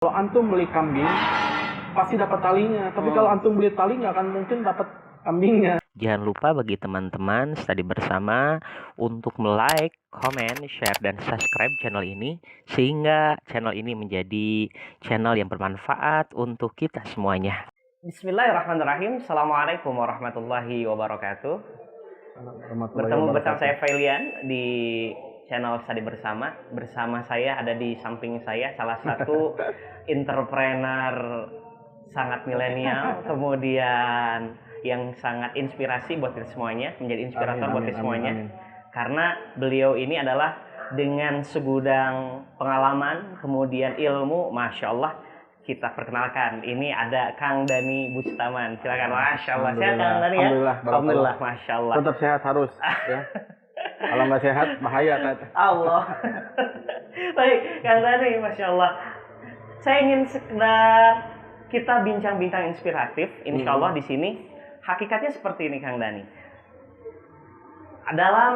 Kalau antum beli kambing, pasti dapat talinya. Tapi kalau antum beli tali, nggak akan mungkin dapat kambingnya. Jangan lupa bagi teman-teman study bersama untuk like, comment, share, dan subscribe channel ini sehingga channel ini menjadi channel yang bermanfaat untuk kita semuanya. Bismillahirrahmanirrahim. Assalamualaikum warahmatullahi wabarakatuh. Bertemu bersama saya Failian di channel Study Bersama. Bersama saya ada di samping saya salah satu entrepreneur sangat milenial, kemudian yang sangat inspirasi buat kita semuanya, menjadi inspirator buat kita semuanya. Karena beliau ini adalah dengan segudang pengalaman, kemudian ilmu, Masya Allah, kita perkenalkan. Ini ada Kang Dhani Bustaman. Silakan. Masya Allah. Sehat Kang Dhani ya? Alhamdulillah. Masya Allah. Tetap sehat harus. Ya. Kalau nggak sehat, bahaya kan? Allah. Baik, Kang Dhani, Masya Allah. Saya ingin sekedar kita bincang-bincang inspiratif, insya Allah di sini. Hakikatnya seperti ini, Kang Dhani. Dalam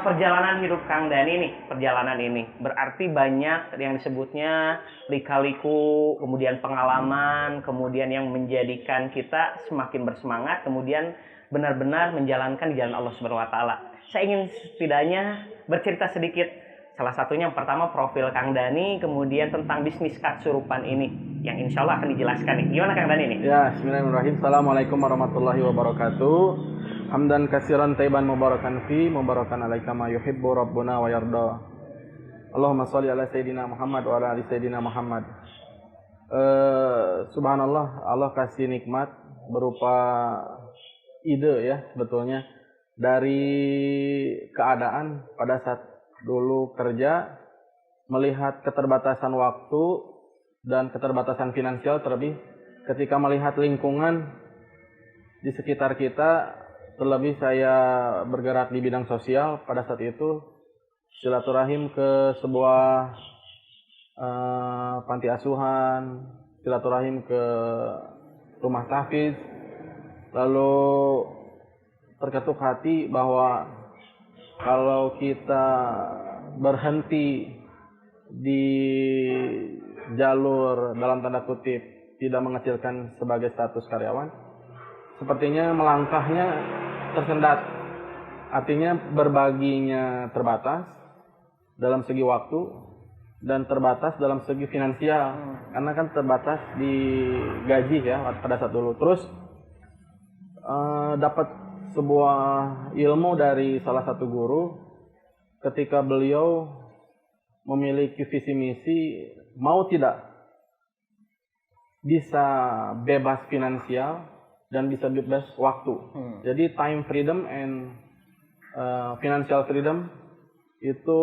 perjalanan hidup Kang Dhani nih, perjalanan ini berarti banyak yang disebutnya lika-liku, kemudian pengalaman, kemudian yang menjadikan kita semakin bersemangat, kemudian benar-benar menjalankan di jalan Allah Subhanahu wa taala. Saya ingin setidaknya bercerita sedikit. Salah satunya yang pertama profil Kang Dhani, kemudian tentang bisnis Katsurupan ini yang insya Allah akan dijelaskan nih. Gimana Kang Dhani nih? Ya, bismillahirrahmanirrahim. Assalamualaikum warahmatullahi wabarakatuh. Hamdan katsiran thayyiban mubarakan fi, mubarakan alaika ma yuhibbu rabbuna wa yarda. Allahumma shalli ala sayidina Muhammad wa ala ali sayidina Muhammad. Subhanallah, Allah kasih nikmat berupa ide ya sebetulnya dari keadaan pada saat dulu kerja, melihat keterbatasan waktu dan keterbatasan finansial, terlebih ketika melihat lingkungan di sekitar kita. Terlebih saya bergerak di bidang sosial pada saat itu, silaturahim ke sebuah panti asuhan, silaturahim ke rumah tahfiz, lalu terketuk hati bahwa kalau kita berhenti di jalur dalam tanda kutip tidak mengecilkan sebagai status karyawan, sepertinya melangkahnya tersendat. Artinya berbaginya terbatas dalam segi waktu dan terbatas dalam segi finansial, karena kan terbatas di gaji ya pada saat dulu. Terus dapat sebuah ilmu dari salah satu guru ketika beliau memiliki visi misi mau tidak bisa bebas finansial dan bisa bebas waktu. Jadi time freedom and financial freedom itu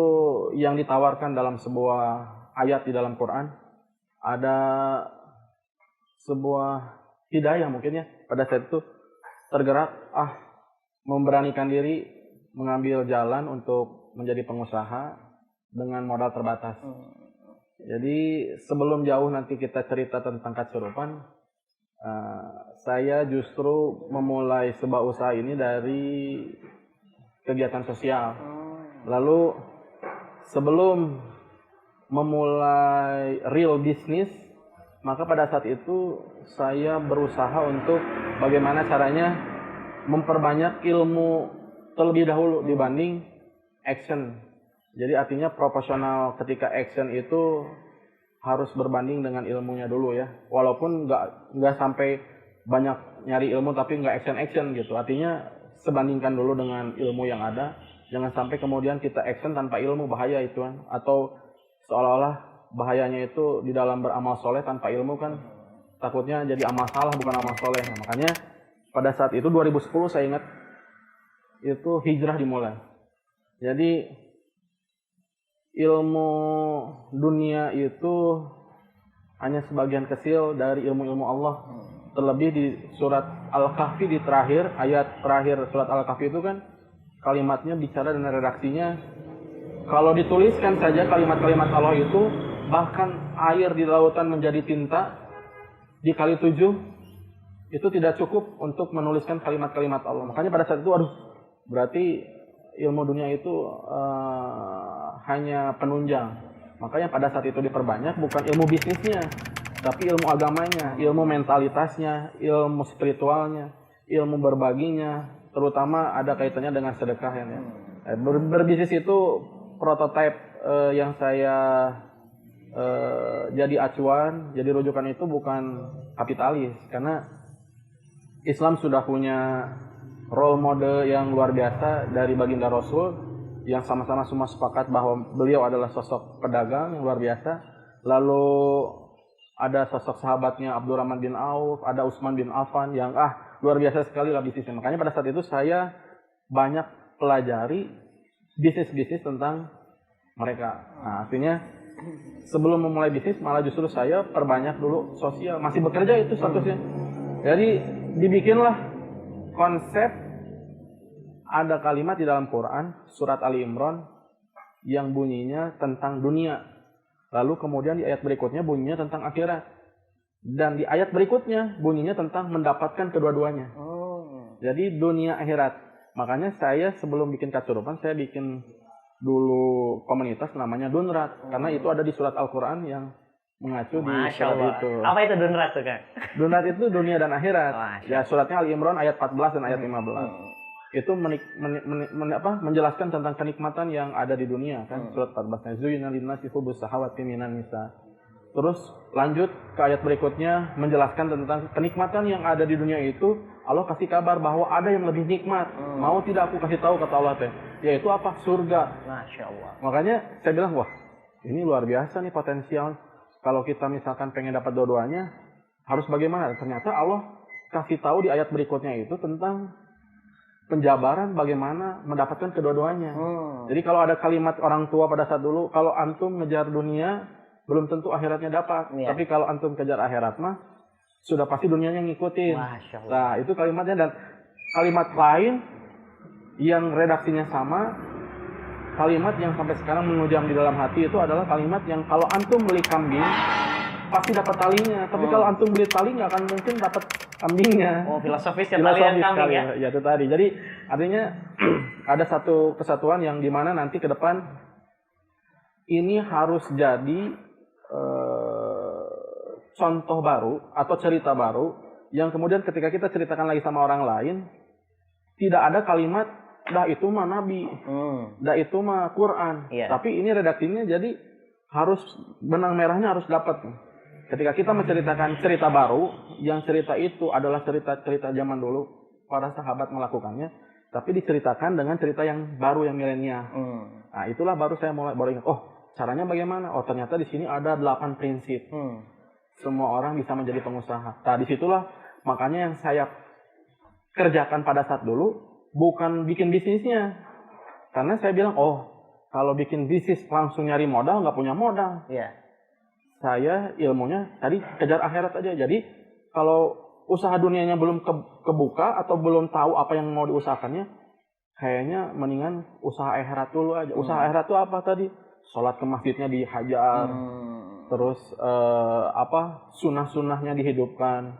yang ditawarkan dalam sebuah ayat di dalam Quran. Ada sebuah hidayah mungkin ya pada saat itu tergerak memberanikan diri mengambil jalan untuk menjadi pengusaha dengan modal terbatas. Jadi sebelum jauh nanti kita cerita tentang Katsurupan, saya justru memulai sebuah usaha ini dari kegiatan sosial. Lalu sebelum memulai real business, maka pada saat itu saya berusaha untuk bagaimana caranya memperbanyak ilmu terlebih dahulu dibanding action. Jadi artinya proporsional ketika action itu harus berbanding dengan ilmunya dulu ya. Walaupun nggak sampai banyak nyari ilmu tapi nggak action gitu. Artinya sebandingkan dulu dengan ilmu yang ada. Jangan sampai kemudian kita action tanpa ilmu, bahaya itu kan. Atau seolah-olah bahayanya itu di dalam beramal soleh tanpa ilmu kan. Takutnya jadi amal salah bukan amal soleh. Nah, makanya pada saat itu 2010 saya ingat itu hijrah dimulai. Jadi ilmu dunia itu hanya sebagian kecil dari ilmu-ilmu Allah. Terlebih di surat Al-Kahfi di terakhir, ayat terakhir surat Al-Kahfi itu kan kalimatnya bicara dan redaksinya. Kalau dituliskan saja kalimat-kalimat Allah itu, bahkan air di lautan menjadi tinta dikali 7, itu tidak cukup untuk menuliskan kalimat-kalimat Allah. Makanya pada saat itu, berarti ilmu dunia itu hanya penunjang. Makanya pada saat itu diperbanyak bukan ilmu bisnisnya, tapi ilmu agamanya, ilmu mentalitasnya, ilmu spiritualnya, ilmu berbaginya, terutama ada kaitannya dengan sedekah ya. Berbisnis itu prototipe yang saya jadi acuan, jadi rujukan itu bukan kapitalis, karena Islam sudah punya role model yang luar biasa dari baginda Rasul yang sama-sama semua sepakat bahwa beliau adalah sosok pedagang yang luar biasa. Lalu ada sosok sahabatnya Abdurrahman bin Auf, ada Utsman bin Affan yang luar biasa sekali lah bisnisnya. Makanya pada saat itu saya banyak pelajari bisnis-bisnis tentang mereka. Nah, artinya sebelum memulai bisnis malah justru saya perbanyak dulu sosial. Masih bekerja itu statusnya. Jadi dibikinlah konsep. Ada kalimat di dalam Quran, surat Ali Imran, yang bunyinya tentang dunia. Lalu kemudian di ayat berikutnya bunyinya tentang akhirat. Dan di ayat berikutnya bunyinya tentang mendapatkan kedua-duanya. Jadi dunia akhirat. Makanya saya sebelum bikin Kasurupan, saya bikin dulu komunitas namanya Dunrat. Karena itu ada di surat Al-Quran yang mengacu di surat itu. Apa itu Dunrat tuh, Kang? Dunrat itu dunia dan akhirat. Ya, suratnya Ali Imran ayat 14 dan ayat 15. Itu menjelaskan tentang kenikmatan yang ada di dunia kan. Surat 14 Zuyyina linnasi hubbus syahawati minan nisa. Terus lanjut ke ayat berikutnya menjelaskan tentang kenikmatan yang ada di dunia itu. Allah kasih kabar bahwa ada yang lebih nikmat. Mau tidak aku kasih tahu, kata Allah teh, yaitu apa? Surga. Masya Allah. Makanya saya bilang, wah ini luar biasa nih potensial. Kalau kita misalkan pengen dapat dua-duanya, harus bagaimana? Ternyata Allah kasih tahu di ayat berikutnya itu tentang penjabaran bagaimana mendapatkan kedua-duanya. Jadi kalau ada kalimat orang tua pada saat dulu, kalau antum ngejar dunia, belum tentu akhiratnya dapat. Tapi kalau antum kejar akhirat mah, sudah pasti dunianya ngikutin. Nah, itu kalimatnya. Dan kalimat lain yang redaksinya sama, kalimat yang sampai sekarang mengujam di dalam hati itu adalah kalimat yang kalau antum beli kambing, pasti dapat talinya. Tapi kalau antum beli tali, nggak akan mungkin dapat kambingnya. Filosofis ya, tali dan kambing ya. Ya itu tadi. Jadi artinya ada satu kesatuan yang dimana nanti ke depan ini harus jadi contoh baru atau cerita baru yang kemudian ketika kita ceritakan lagi sama orang lain, tidak ada kalimat dah itu mah nabi, dah itu mah Quran. Tapi ini redaksinya jadi harus benang merahnya harus dapat. Ketika kita menceritakan cerita baru, yang cerita itu adalah cerita-cerita zaman dulu, para sahabat melakukannya, tapi diceritakan dengan cerita yang baru, yang milenial. Nah, itulah baru saya baru ingat, caranya bagaimana? Oh, ternyata di sini ada 8 prinsip. Semua orang bisa menjadi pengusaha. Nah, disitulah makanya yang saya kerjakan pada saat dulu, bukan bikin bisnisnya. Karena saya bilang, kalau bikin bisnis langsung nyari modal, nggak punya modal. Saya ilmunya tadi kejar akhirat aja. Jadi kalau usaha dunianya belum kebuka atau belum tahu apa yang mau diusahakannya, kayaknya mendingan usaha akhirat dulu aja. Usaha akhirat itu apa tadi? Sholat ke masjidnya dihajar, terus sunnah-sunnahnya dihidupkan,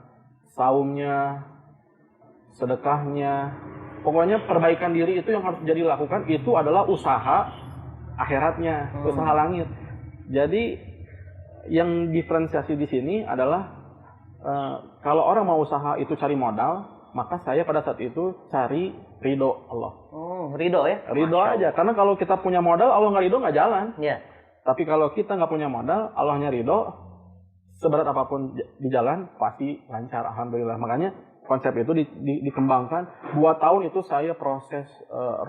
saumnya, sedekahnya, pokoknya perbaikan diri itu yang harus jadi lakukan. Itu adalah usaha akhiratnya, usaha langit. Jadi yang diferensiasi di sini adalah kalau orang mau usaha itu cari modal, maka saya pada saat itu cari ridho Allah. Ridho ya? Ridho aja. Karena kalau kita punya modal, Allah nggak ridho nggak jalan. Tapi kalau kita nggak punya modal, Allahnya ridho, seberat apapun di jalan pasti lancar. Alhamdulillah. Makanya konsep itu dikembangkan. 2 tahun itu saya proses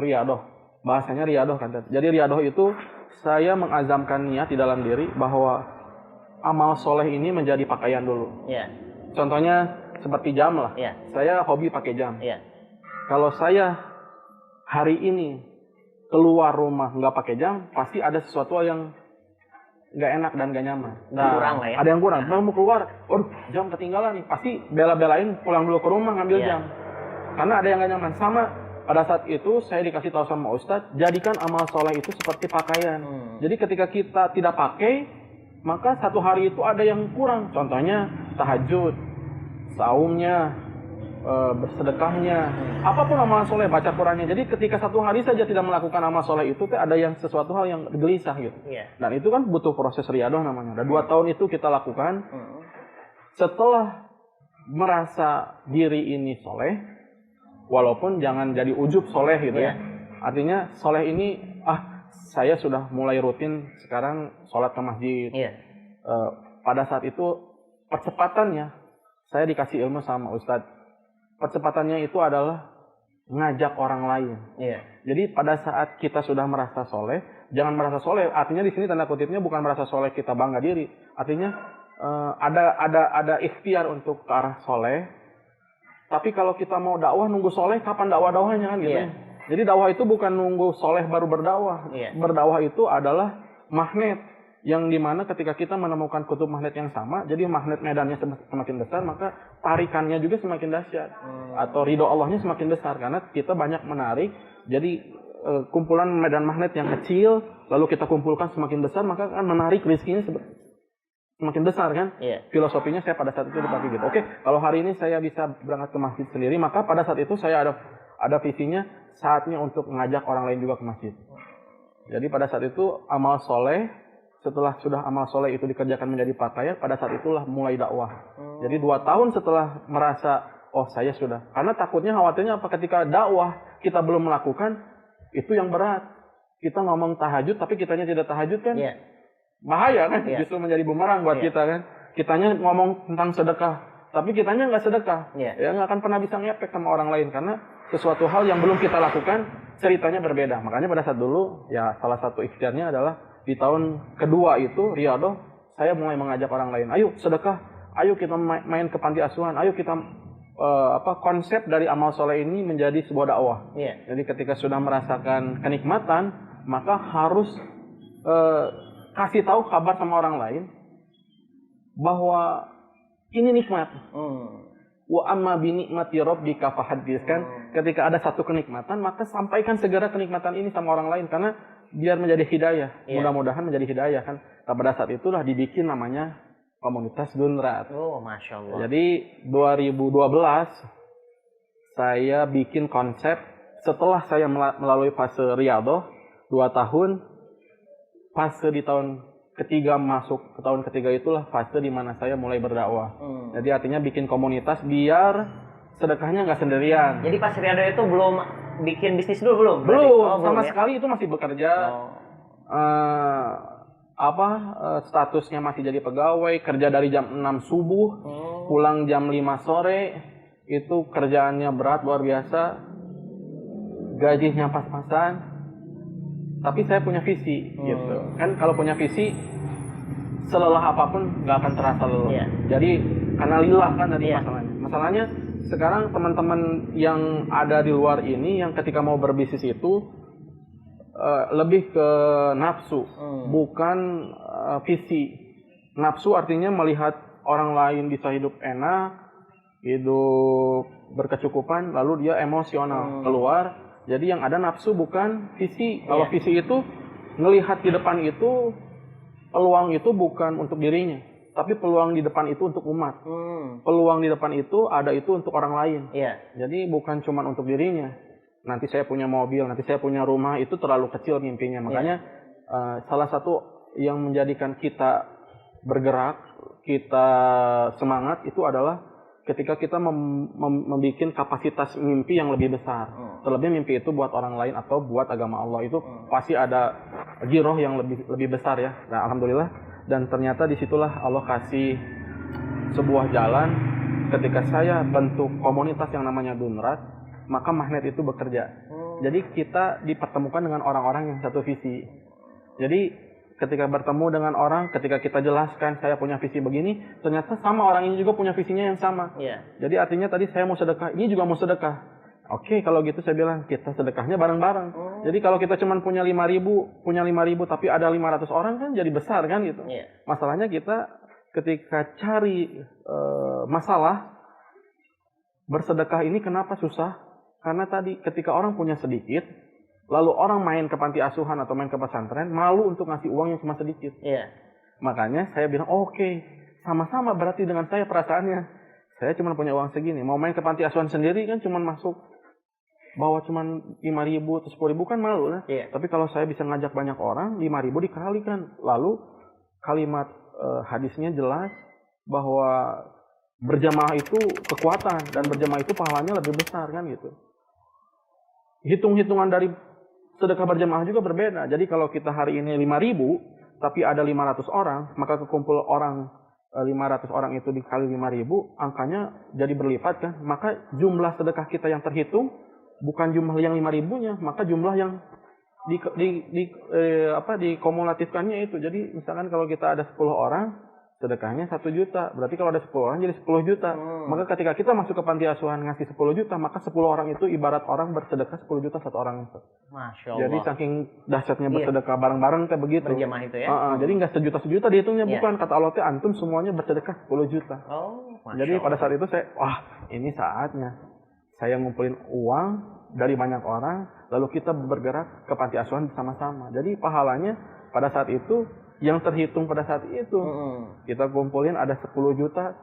riyadoh. Bahasanya riyadoh kan. Jadi riyadoh itu saya mengazamkan niat di dalam diri bahwa amal soleh ini menjadi pakaian dulu. Contohnya seperti jam lah. Saya hobi pakai jam. Kalau saya hari ini keluar rumah nggak pakai jam, pasti ada sesuatu yang nggak enak dan nggak nyaman. Kurang lah ya. Ada yang kurang. Mau keluar, jam ketinggalan nih. Pasti bela-belain pulang dulu ke rumah ngambil jam. Karena ada yang nggak nyaman. Sama pada saat itu saya dikasih tahu sama Ustadz, jadikan amal soleh itu seperti pakaian. Jadi ketika kita tidak pakai, maka satu hari itu ada yang kurang. Contohnya tahajud, saumnya, bersedekahnya, apapun amalan soleh, baca Qurannya. Jadi ketika satu hari saja tidak melakukan amal soleh itu, ada yang sesuatu hal yang gelisah gitu. Dan itu kan butuh proses riadah namanya. Dan 2 tahun itu kita lakukan. Setelah merasa diri ini soleh, walaupun jangan jadi ujub soleh gitu ya. Artinya soleh ini, saya sudah mulai rutin sekarang sholat ke masjid. Pada saat itu percepatannya, saya dikasih ilmu sama Ustadz. Percepatannya itu adalah ngajak orang lain. Jadi pada saat kita sudah merasa soleh, jangan merasa soleh. Artinya di sini tanda kutipnya bukan merasa soleh kita bangga diri. Artinya ada ikhtiar untuk ke arah soleh. Tapi kalau kita mau dakwah nunggu soleh, kapan dakwah-dakwahnya kan gitu. Jadi dakwah itu bukan nunggu soleh baru berdakwah. Berdakwah itu adalah magnet. Yang dimana ketika kita menemukan kutub magnet yang sama, jadi magnet medannya semakin besar, maka tarikannya juga semakin dahsyat. Atau ridho Allahnya semakin besar, karena kita banyak menarik. Jadi kumpulan medan magnet yang kecil, lalu kita kumpulkan semakin besar, maka akan menarik rezekinya semakin besar kan. Filosofinya saya pada saat itu dipakai gitu. Oke, kalau hari ini saya bisa berangkat ke masjid sendiri, maka pada saat itu saya ada visinya, saatnya untuk mengajak orang lain juga ke masjid. Jadi pada saat itu amal soleh, setelah sudah amal soleh itu dikerjakan menjadi pakaian, pada saat itulah mulai dakwah. Jadi 2 tahun setelah merasa, saya sudah. Karena takutnya, khawatirnya apa, ketika dakwah kita belum melakukan, itu yang berat. Kita ngomong tahajud, tapi kitanya tidak tahajud kan, bahaya kan, justru menjadi bumerang buat kita kan. Kitanya ngomong tentang sedekah, tapi kitanya nggak sedekah. Ya nggak akan pernah bisa ngepek sama orang lain, karena sesuatu hal yang belum kita lakukan, ceritanya berbeda. Makanya pada saat dulu, ya salah satu ikhtiarnya adalah, di tahun kedua itu, riadoh, saya mulai mengajak orang lain. Ayo sedekah, ayo kita main ke panti asuhan, ayo kita konsep dari amal soleh ini menjadi sebuah dakwah. Jadi ketika sudah merasakan kenikmatan, maka harus kasih tahu kabar sama orang lain bahwa ini nikmat. Wa amma bi nikmati rabbika fahaddits, kan. Ketika ada satu kenikmatan, maka sampaikan segera kenikmatan ini sama orang lain, karena biar menjadi hidayah. Mudah-mudahan menjadi hidayah kan. Pada saat itulah dibikin namanya komunitas Dunrat. Masya Allah. Jadi 2012 saya bikin konsep setelah saya melalui fase riadoh 2 tahun. Fase di tahun ketiga, masuk ke tahun ketiga itulah fase di mana saya mulai berdakwah. Jadi artinya bikin komunitas biar sedekahnya nggak sendirian. Jadi pas riadoh itu belum bikin bisnis dulu, belum? Belum, sama sekali itu masih bekerja. Statusnya masih jadi pegawai, kerja dari jam 6 subuh, pulang jam 5 sore. Itu kerjaannya berat luar biasa. Gajinya pas-pasan. Tapi saya punya visi gitu. Kan kalau punya visi, selelah apapun nggak akan terasa lelah. Jadi karena lillah kan tadi masalahnya. Masalahnya sekarang teman-teman yang ada di luar ini yang ketika mau berbisnis itu lebih ke nafsu, bukan visi. Nafsu artinya melihat orang lain bisa hidup enak, hidup berkecukupan, lalu dia emosional keluar. Jadi yang ada nafsu bukan visi. Kalau visi itu ngelihat di depan itu, peluang itu bukan untuk dirinya, tapi peluang di depan itu untuk umat. Peluang di depan itu ada itu untuk orang lain. Jadi bukan cuma untuk dirinya. Nanti saya punya mobil, nanti saya punya rumah, itu terlalu kecil mimpinya. Makanya salah satu yang menjadikan kita bergerak, kita semangat, itu adalah ketika kita membuat kapasitas mimpi yang lebih besar. Terlebih mimpi itu buat orang lain atau buat agama Allah, itu pasti ada giroh yang lebih besar ya. Nah, alhamdulillah. Dan ternyata disitulah Allah kasih sebuah jalan. Ketika saya bentuk komunitas yang namanya Dunrat, maka magnet itu bekerja. Jadi kita dipertemukan dengan orang-orang yang satu visi. Jadi ketika bertemu dengan orang, ketika kita jelaskan saya punya visi begini, ternyata sama orang ini juga punya visinya yang sama. Jadi artinya tadi saya mau sedekah, ini juga mau sedekah. Oke, kalau gitu saya bilang kita sedekahnya bareng-bareng. Jadi kalau kita cuma punya 5.000 tapi ada 500 orang kan jadi besar kan gitu. Masalahnya kita ketika cari masalah bersedekah ini kenapa susah? Karena tadi ketika orang punya sedikit, lalu orang main ke panti asuhan atau main ke pesantren, malu untuk ngasih uang yang cuma sedikit. Makanya saya bilang, oke, sama-sama berarti dengan saya perasaannya. saya cuma punya uang segini, mau main ke panti asuhan sendiri kan cuma masuk bawa cuma 5.000 atau 10.000 kan malu lah. Iya. Tapi kalau saya bisa ngajak banyak orang, 5.000 dikalikan. Lalu kalimat hadisnya jelas bahwa berjamaah itu kekuatan dan berjamaah itu pahalanya lebih besar kan gitu. Hitung-hitungan dari sedekah berjamaah juga berbeda. Jadi kalau kita hari ini 5.000 tapi ada 500 orang, maka kekumpul orang 500 orang itu dikali 5.000, angkanya jadi berlipat kan. Maka jumlah sedekah kita yang terhitung bukan jumlah yang 5.000-nya, maka jumlah yang dikumulatifkannya itu. Jadi misalkan kalau kita ada 10 orang, sedekahnya 1 juta. Berarti kalau ada 10 orang jadi 10 juta. Maka ketika kita masuk ke panti asuhan ngasih 10 juta, maka 10 orang itu ibarat orang bersedekah 10 juta satu orang itu. Masya Allah. Jadi saking dahsyatnya bersedekah bareng-bareng kayak begitu. Berjamaah itu ya. Jadi nggak sejuta-sejuta dihitungnya, bukan. Kata Allah teh antum semuanya bersedekah 10 juta. Jadi pada saat itu saya, wah ini saatnya. Saya ngumpulin uang dari banyak orang, lalu kita bergerak ke panti asuhan bersama-sama. Jadi pahalanya pada saat itu, yang terhitung pada saat itu, kita kumpulin ada 10 juta,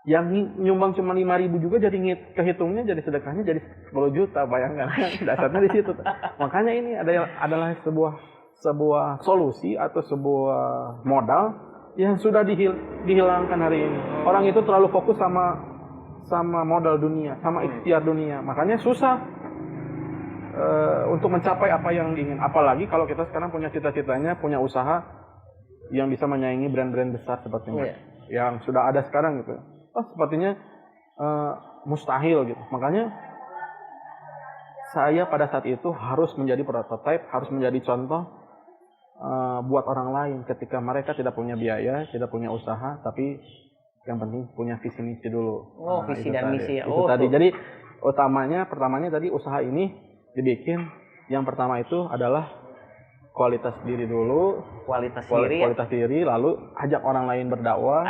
yang nyumbang cuma 5.000 juga jadi kehitungnya jadi sedekahnya jadi 10 juta, bayangkan. Dasarnya di situ. Makanya ini adalah sebuah solusi atau sebuah modal yang sudah dihilangkan hari ini. Orang itu terlalu fokus sama modal dunia, sama ikhtiar dunia. Makanya susah untuk mencapai apa yang diingin. Apalagi kalau kita sekarang punya cita-citanya, punya usaha yang bisa menyaingi brand-brand besar sepertinya. Yang sudah ada sekarang gitu. Sepertinya mustahil gitu. Makanya saya pada saat itu harus menjadi prototipe, harus menjadi contoh buat orang lain ketika mereka tidak punya biaya, tidak punya usaha, tapi yang penting punya visi misi dulu. Visi dan misi ya. Itu tadi. Jadi pertamanya tadi usaha ini dibikin. Yang pertama itu adalah kualitas diri dulu. Kualitas diri, lalu ajak orang lain berdakwah.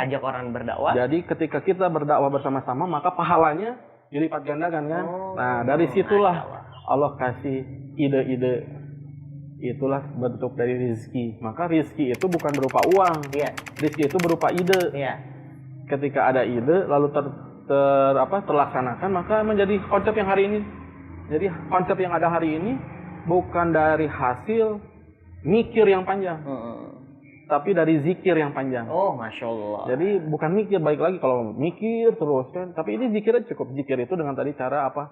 Jadi ketika kita berdakwah bersama-sama, maka pahalanya dilipat gandakan kan. Nah dari situlah Allah kasih ide-ide. Itulah bentuk dari rezeki. Maka rezeki itu bukan berupa uang. Rezeki itu berupa ide. Ketika ada ide lalu terlaksanakan, maka menjadi konsep yang hari ini. Jadi konsep yang ada hari ini bukan dari hasil mikir yang panjang, tapi dari zikir yang panjang. Masya Allah. Jadi bukan mikir, baik lagi kalau mikir terus kan. Tapi ini zikirnya cukup. Zikir itu dengan tadi cara apa?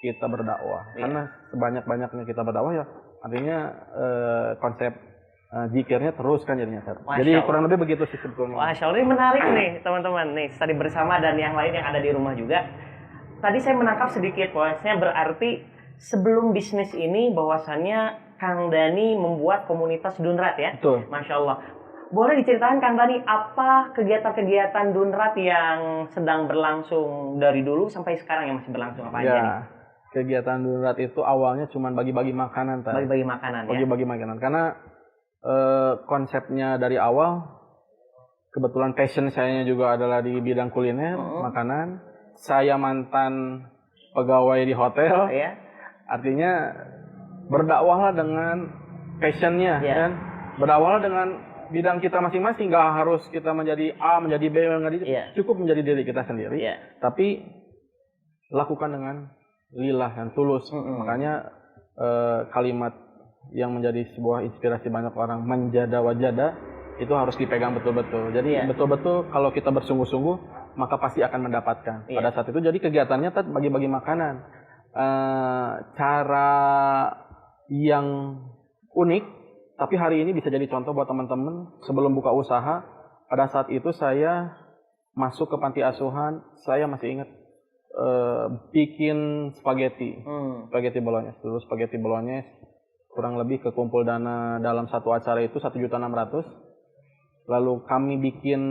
Kita berdakwah. Karena sebanyak-banyaknya kita berdakwah ya, artinya konsep zikirnya terus kan jadinya. Jadi kurang lebih begitu sih sebetulnya. Masya Allah, ini menarik nih teman-teman nih, tadi bersama dan yang lain yang ada di rumah juga. Tadi saya menangkap sedikit, bahwasanya berarti sebelum bisnis ini bahwasannya Kang Dhani membuat komunitas Dunrat ya. Betul. Masya Allah. Boleh diceritakan Kang Dhani apa kegiatan-kegiatan Dunrat yang sedang berlangsung dari dulu sampai sekarang yang masih berlangsung apa aja nih? Kegiatan Dunrat itu awalnya cuma bagi-bagi makanan. Bagi-bagi makanan ya. Bagi-bagi makanan karena konsepnya dari awal, kebetulan passion saya juga adalah di bidang kuliner, makanan. Saya mantan pegawai di hotel, artinya berdakwahlah dengan passionnya, kan? Berdakwahlah dengan bidang kita masing-masing, nggak harus kita menjadi A, menjadi B, cukup menjadi diri kita sendiri. Tapi lakukan dengan lillah dan tulus. Makanya kalimat yang menjadi sebuah inspirasi banyak orang, manjada wajada, itu harus dipegang betul-betul. Jadi betul-betul kalau kita bersungguh-sungguh, maka pasti akan mendapatkan. Pada saat itu jadi kegiatannya bagi-bagi makanan. Cara yang unik, tapi hari ini bisa jadi contoh buat teman-teman. Sebelum buka usaha, pada saat itu saya masuk ke panti asuhan, saya masih ingat bikin spaghetti bolognese. Dulu spaghetti bolognese kurang lebih kekumpul dana dalam satu acara itu 1.600.000. Lalu kami bikin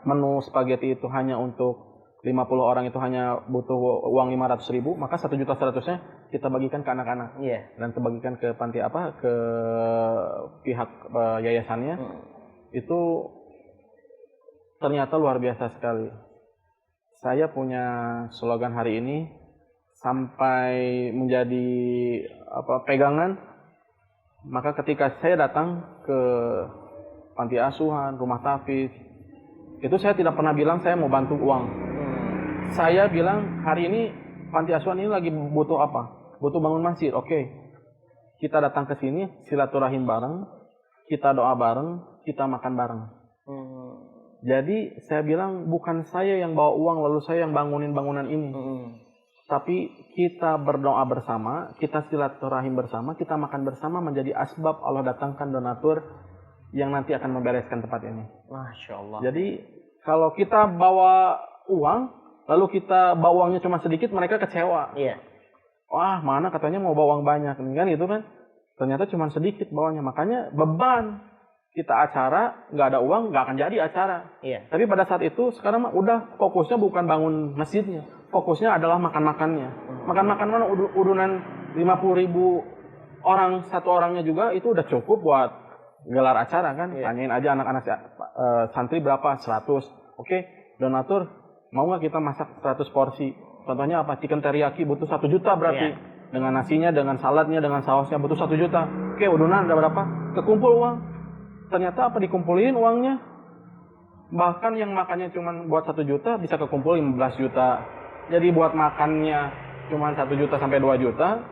menu spaghetti itu hanya untuk 50 orang, itu hanya butuh uang 500.000, maka 1.100.000-nya kita bagikan ke anak-anak. Dan kita bagikan ke panti ke pihak yayasannya. Itu ternyata luar biasa sekali. Saya punya slogan hari ini sampai menjadi pegangan. Maka ketika saya datang ke panti asuhan, rumah tahfiz, Itu saya tidak pernah bilang saya mau bantu uang. Saya bilang hari ini panti asuhan ini lagi butuh apa? Butuh bangun masjid. Oke. Kita datang ke sini, silaturahim bareng, kita doa bareng, kita makan bareng. Jadi saya bilang bukan saya yang bawa uang lalu saya yang bangunin bangunan ini. Tapi kita berdoa bersama, kita silaturahim bersama, kita makan bersama menjadi asbab Allah datangkan donatur yang nanti akan membereskan tempat ini. Masya Allah. Jadi kalau kita bawa uang, lalu kita bawa uangnya cuma sedikit, mereka kecewa. Iya. Wah, mana katanya mau bawa uang banyak, kan gitu kan? Ternyata cuma sedikit bawanya, makanya beban. Kita acara, nggak ada uang, nggak akan jadi acara. Iya. Tapi pada saat itu, sekarang mah udah fokusnya bukan bangun masjidnya. Fokusnya adalah makan-makannya. Makan-makan mana udunan 50.000 orang, satu orangnya juga, itu udah cukup buat gelar acara kan. Iya. Tanyain aja anak-anak santri berapa, 100. Oke, donatur, mau nggak kita masak 100 porsi? Contohnya apa? Chicken teriyaki butuh 1 juta berarti. Iya. Dengan nasinya, dengan saladnya, dengan sausnya butuh 1 juta. Oke, udunan ada berapa? Kekumpul uang. Ternyata apa dikumpulin uangnya? Bahkan yang makannya cuma buat 1 juta bisa kekumpul 15 juta. Jadi buat makannya cuma 1 juta sampai 2 juta,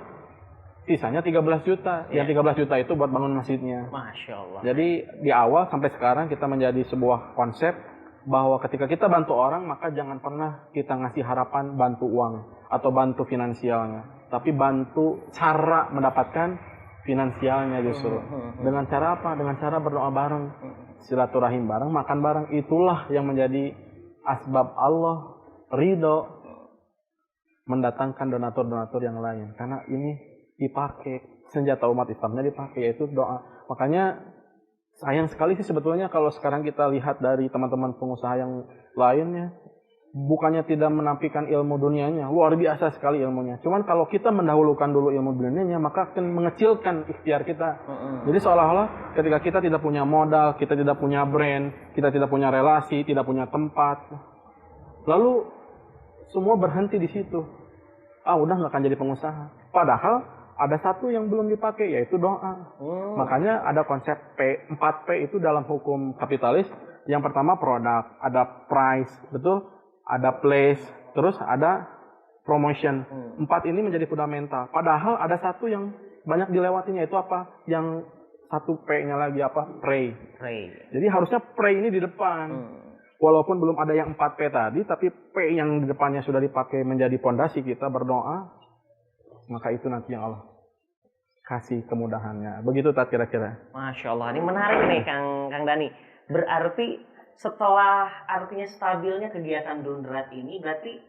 sisanya 13 juta. Yang 13 juta itu buat bangun masjidnya. Masya Allah. Jadi di awal sampai sekarang kita menjadi sebuah konsep bahwa ketika kita bantu orang, maka jangan pernah kita ngasih harapan bantu uang atau bantu finansialnya. Tapi bantu cara mendapatkan finansialnya justru. Dengan cara apa? Dengan cara berdoa bareng, silaturahim bareng, makan bareng. Itulah yang menjadi asbab Allah ridho mendatangkan donatur-donatur yang lain. Karena ini dipakai, senjata umat Islamnya dipakai, yaitu doa. Makanya sayang sekali sih sebetulnya kalau sekarang kita lihat dari teman-teman pengusaha yang lainnya, bukannya tidak menampilkan ilmu dunianya, luar biasa sekali ilmunya. Cuman kalau kita mendahulukan dulu ilmu dunianya, maka akan mengecilkan ikhtiar kita. Jadi seolah-olah ketika kita tidak punya modal, kita tidak punya brand, kita tidak punya relasi, tidak punya tempat, lalu semua berhenti di situ. Udah nggak akan jadi pengusaha. Padahal ada satu yang belum dipakai, yaitu doa. Makanya ada konsep 4P itu dalam hukum kapitalis. Yang pertama produk, ada price, betul? Ada place, terus ada promotion. 4 ini menjadi fundamental. Padahal ada satu yang banyak dilewatinya, itu apa? Yang 1P-nya lagi apa? Pray. Jadi harusnya pray ini di depan. Walaupun belum ada yang 4P tadi, tapi P yang di depannya sudah dipakai menjadi pondasi kita berdoa, maka itu nanti yang Allah kasih kemudahannya. Begitu tak kira-kira? Masya Allah, ini menarik nih Kang Dani. Berarti setelah artinya stabilnya kegiatan Donerat ini, berarti